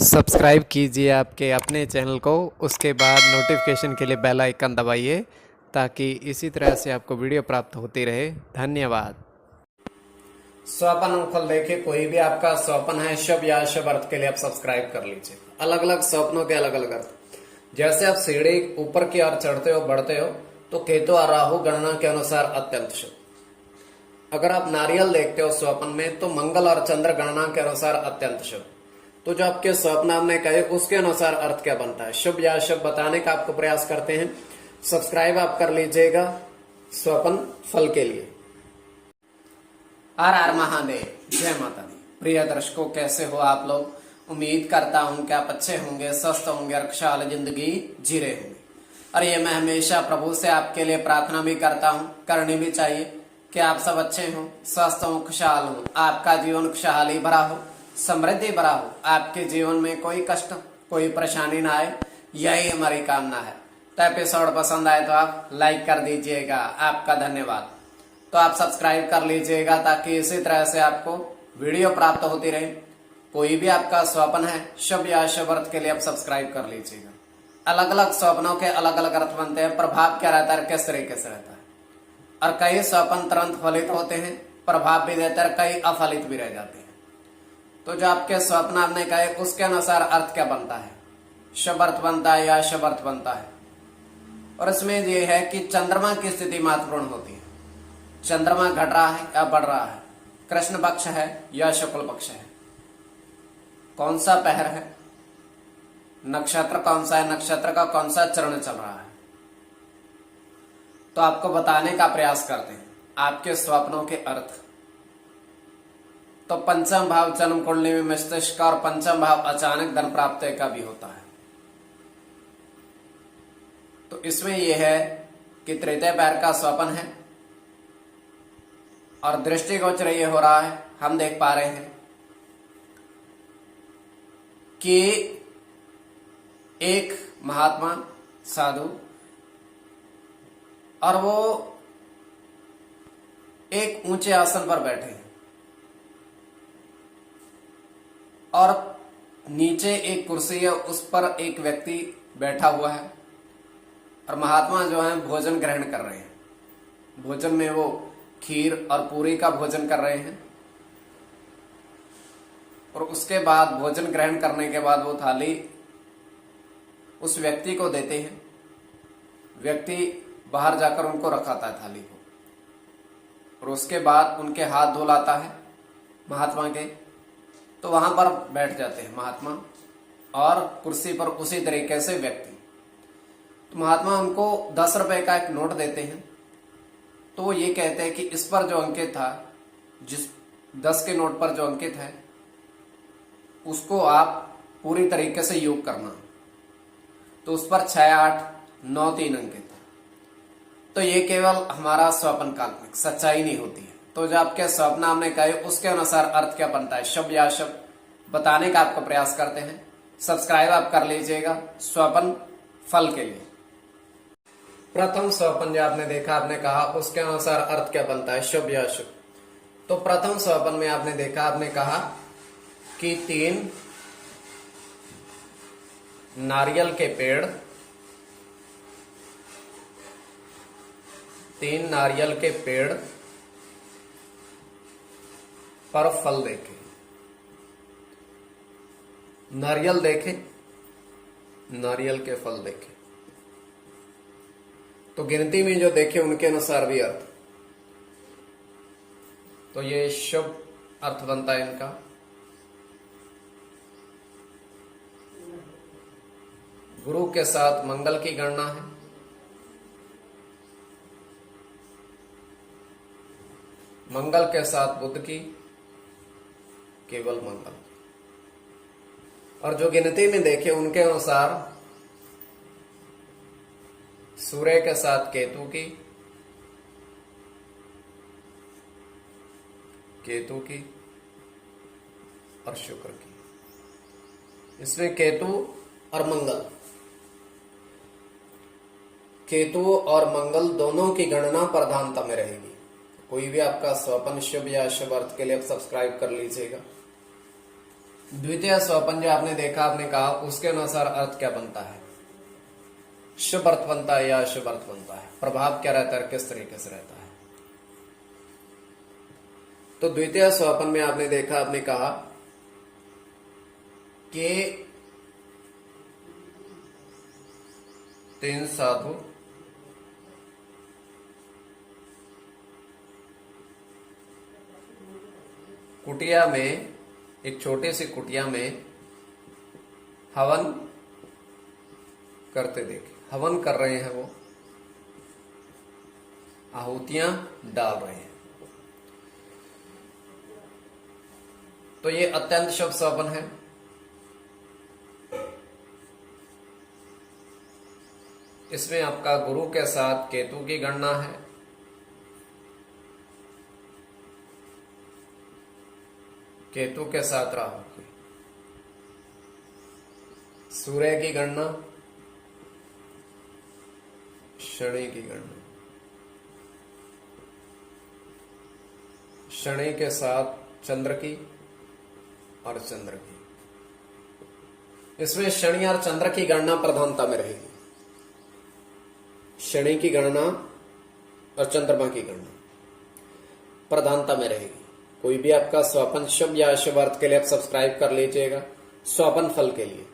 Subscribe कीजिए आपके अपने चैनल को, उसके बाद नोटिफिकेशन के लिए बेल आइकन दबाइए ताकि इसी तरह से आपको वीडियो प्राप्त होती रहे। धन्यवाद। स्वप्न फल देखिए, कोई भी आपका स्वप्न है शुभ या अशुभ अर्थ के लिए आप सब्सक्राइब कर लीजिए। अलग अलग स्वप्नों के अलग अलग अर्थ। जैसे आप सीढ़ी ऊपर की ओर चढ़ते हो, बढ़ते हो, तो केतु और राहु गणना के अनुसार अत्यंत शुभ। अगर आप नारियल देखते हो स्वप्न में, तो मंगल और चंद्र गणना के अनुसार अत्यंत शुभ। तो जो आपके स्वप्न आपने कहे उसके अनुसार अर्थ क्या बनता है, शुभ या अशुभ बताने का आपको प्रयास करते हैं। सब्सक्राइब आप कर लीजिएगा स्वप्न फल के लिए। हर हर महादेव, जय माता दी। प्रिय दर्शकों, कैसे हो आप लोग? उम्मीद करता हूं कि आप अच्छे होंगे, स्वस्थ होंगे और खुशहाल जिंदगी जी रहे होंगे। और ये मैं हमेशा प्रभु से आपके लिए प्रार्थना भी करता हूं, करनी भी चाहिए कि आप सब अच्छे हों, स्वस्थ हों, खुशहाल हों, आपका जीवन खुशहाली भरा हो, समृद्धि भरा हो, आपके जीवन में कोई कष्ट कोई परेशानी ना आए, यही हमारी कामना है। तो एपिसोड पसंद आए तो आप लाइक कर दीजिएगा, आपका धन्यवाद। तो आप सब्सक्राइब कर लीजिएगा ताकि इसी तरह से आपको वीडियो प्राप्त होती रहे। कोई भी आपका स्वप्न है शुभ या अशुभ अर्थ के लिए आप सब्सक्राइब कर लीजिएगा। अलग अलग स्वप्नों के अलग अलग अर्थ बनते हैं, प्रभाव क्या रहता है, किस तरीके से रहता है। और कई स्वप्न तुरंत फलित होते हैं, प्रभाव भी देते हैं, कई अफलित भी रह जाते हैं। तो जो आपके स्वप्न आपने कहे उसके अनुसार अर्थ क्या बनता है, शुभ अर्थ बनता है या अशुभ अर्थ बनता है। और इसमें यह है कि चंद्रमा की स्थिति महत्वपूर्ण होती है। चंद्रमा घट रहा है या बढ़ रहा है, कृष्ण पक्ष है या शुक्ल पक्ष है, कौन सा पहर है, नक्षत्र कौन सा है, नक्षत्र का कौन सा चरण चल रहा है, तो आपको बताने का प्रयास करते हैं आपके स्वप्नों के अर्थ। तो पंचम भाव जन्म कुंडली में मस्तिष्क का और पंचम भाव अचानक धन प्राप्ति का भी होता है। तो इसमें यह है कि तृतीय पैर का स्वप्न है और दृष्टिगोचर ये हो रहा है, हम देख पा रहे हैं कि एक महात्मा साधु और वो एक ऊंचे आसन पर बैठे हैं और नीचे एक कुर्सी है, उस पर एक व्यक्ति बैठा हुआ है और महात्मा जो है भोजन ग्रहण कर रहे हैं। भोजन में वो खीर और पूरी का भोजन कर रहे हैं और उसके बाद भोजन ग्रहण करने के बाद वो थाली उस व्यक्ति को देते हैं। व्यक्ति बाहर जाकर उनको रखाता है थाली को और उसके बाद उनके हाथ धो लाता है महात्मा के। तो वहां पर बैठ जाते हैं महात्मा और कुर्सी पर उसी तरीके से व्यक्ति। तो महात्मा उनको 10 रुपए का एक नोट देते हैं। तो वो ये कहते हैं कि इस पर जो अंकित था, जिस 10 के नोट पर जो अंकित है उसको आप पूरी तरीके से योग करना। तो उस पर 6, 8, 9, 3 अंकित है। तो ये केवल हमारा स्वप्न काल्पनिक, सच्चाई नहीं होती है। तो जो आपके स्वप्न हमने कहे उसके अनुसार अर्थ क्या बनता है, शुभ या अशुभ बताने का आपको प्रयास करते हैं। सब्सक्राइब आप कर लीजिएगा स्वप्न फल के लिए। प्रथम स्वप्न जो आपने देखा, आपने कहा उसके अनुसार अर्थ क्या बनता है, शुभ या अशुभ। तो प्रथम स्वप्न में आपने देखा, आपने कहा कि 3 नारियल के पेड़, 3 नारियल के पेड़ पर फल देखे। नारियल देखे, नारियल के फल देखे। तो गिनती में जो देखे उनके अनुसार भी अर्थ। तो ये शुभ अर्थ बनता है इनका। गुरु के साथ मंगल की गणना है। मंगल के साथ बुध की, केवल मंगल। और जो गिनती में देखे उनके अनुसार सूर्य के साथ केतु की, केतु की और शुक्र की। इसमें केतु और मंगल, केतु और मंगल दोनों की गणना प्रधानता में रहेगी। कोई भी आपका स्वप्न शुभ या अशुभ अर्थ के लिए आप सब्सक्राइब कर लीजिएगा। द्वितीय स्वप्न जो आपने देखा, आपने कहा उसके अनुसार अर्थ क्या बनता है, शुभ अर्थ बनता है या अशुभ अर्थ बनता है, प्रभाव क्या रहता है, किस तरीके से रहता है। तो द्वितीय स्वप्न में आपने देखा, आपने कहा कि 3 साधु कुटिया में, एक छोटी सी कुटिया में हवन करते देखे। हवन कर रहे हैं, वो आहुतियां डाल रहे हैं। तो ये अत्यंत शुभ स्वप्न है। इसमें आपका गुरु के साथ केतु की गणना है, केतु के साथ राहु की, सूर्य की गणना, शनि की गणना, शनि के साथ चंद्र की और चंद्र की। इसमें शनि और चंद्र की गणना प्रधानता में रहेगी। शनि की गणना और चंद्रमा की गणना प्रधानता में रहेगी। कोई भी आपका स्वप्न शुभ या अशुभ अर्थ के लिए आप सब्सक्राइब कर लीजिएगा स्वप्न फल के लिए।